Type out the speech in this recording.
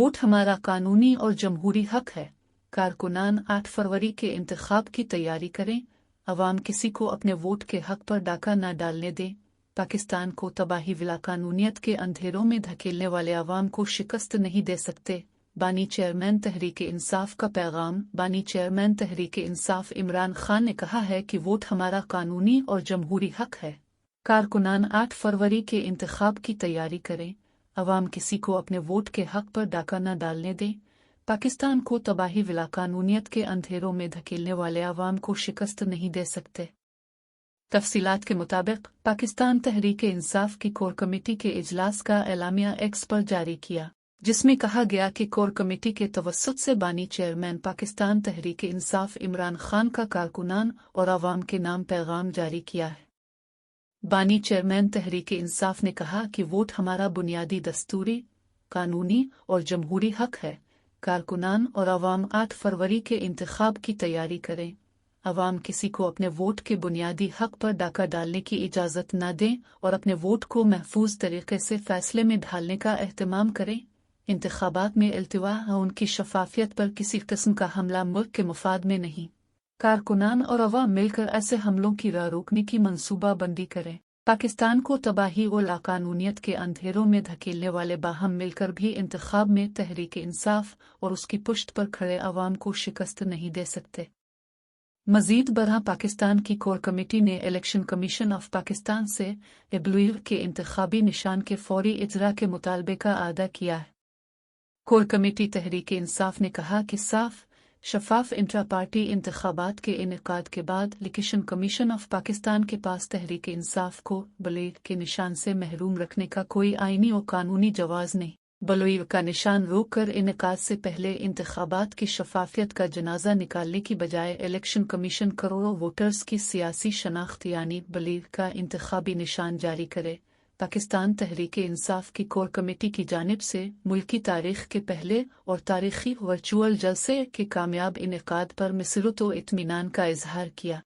Vote हमारा कानूनी और जमहूरी हक है। कारकुनान 8 फरवरी के इंतखाब की तैयारी करें। अवाम किसी को अपने वोट के हक पर डाका न डालने दें। पाकिस्तान को तबाही विला कानूनियत के अंधेरों में धकेलने वाले अवाम को शिकस्त नहीं दे सकते। बानी चेयरमैन तहरीक इंसाफ का पैगाम। बानी चेयरमैन तहरीक इंसाफ इमरान खान ने कहा है कि वोट हमारा कानूनी और जमहूरी हक है। कारकुनान 8 फरवरी के इंतखाब की तैयारी करें। अवाम किसी को अपने वोट के हक पर डाका न डालने दें। पाकिस्तान को तबाही विला कानूनियत के अंधेरों में धकेलने वाले अवाम को शिकस्त नहीं दे सकते। तफसीलात के मुताबिक पाकिस्तान तहरीक इंसाफ की कोर कमेटी के इजलास का एलामिया एक्स पर जारी किया, जिसमें कहा गया कि कोर कमेटी के तवस्सुत से बानी चेयरमैन पाकिस्तान तहरीक इंसाफ इमरान खान का कारकुनान और अवाम के नाम पैगाम जारी किया है। बानी चेयरमैन तहरीक इंसाफ ने कहा कि वोट हमारा बुनियादी दस्तूरी, कानूनी और जमहूरी हक है। कारकुनान और अवाम 8 फरवरी के इंतखाब की तैयारी करें। अवाम किसी को अपने वोट के बुनियादी हक पर डाका डालने की इजाज़त न दें और अपने वोट को महफूज तरीके से फैसले में ढालने का एहतमाम करें। इंतखाबात में इल्तिवा और उनकी शफाफियत पर किसी किस्म का हमला मुल्क के मुफाद में नहीं। कारकुनान और अवाम मिलकर ऐसे हमलों की राह रोकने की मंसूबा बंदी करें। पाकिस्तान को तबाही और लाकानूनियत के अंधेरों में धकेलने वाले बाहम मिलकर भी इंतखाब में तहरीक इंसाफ और उसकी पुश्त पर खड़े अवाम को शिकस्त नहीं दे सकते। मजीद बरहा पाकिस्तान की कोर कमेटी ने इलेक्शन कमीशन ऑफ पाकिस्तान से इब्लुइव के इंतखाबी निशान के फौरी इजरा के मुतालबे का आदा किया है। कोर कमेटी तहरीक इंसाफ ने कहा कि साफ शफाफ इंट्रा पार्टी इंतखाबात के इनेकाद के बाद इलेक्शन कमीशन ऑफ पाकिस्तान के पास तहरीक इंसाफ को बलूइव के निशान से महरूम रखने का कोई आईनी और कानूनी जवाज़ नहीं। बलूइव का निशान रोक कर इनेकाद से पहले इंतखाबात की शफाफियत का जनाजा निकालने की बजाय इलेक्शन कमीशन करोड़ों वोटर्स की सियासी शनाख्त यानी बलूइव का इंतखाबी निशान जारी करे। पाकिस्तान तहरीक इंसाफ की कोर कमेटी की जानिब से मुल्की तारीख के पहले और तारीखी वर्चुअल जलसे के कामयाब इनेकाद पर मसरत व इत्मीनान का इजहार किया।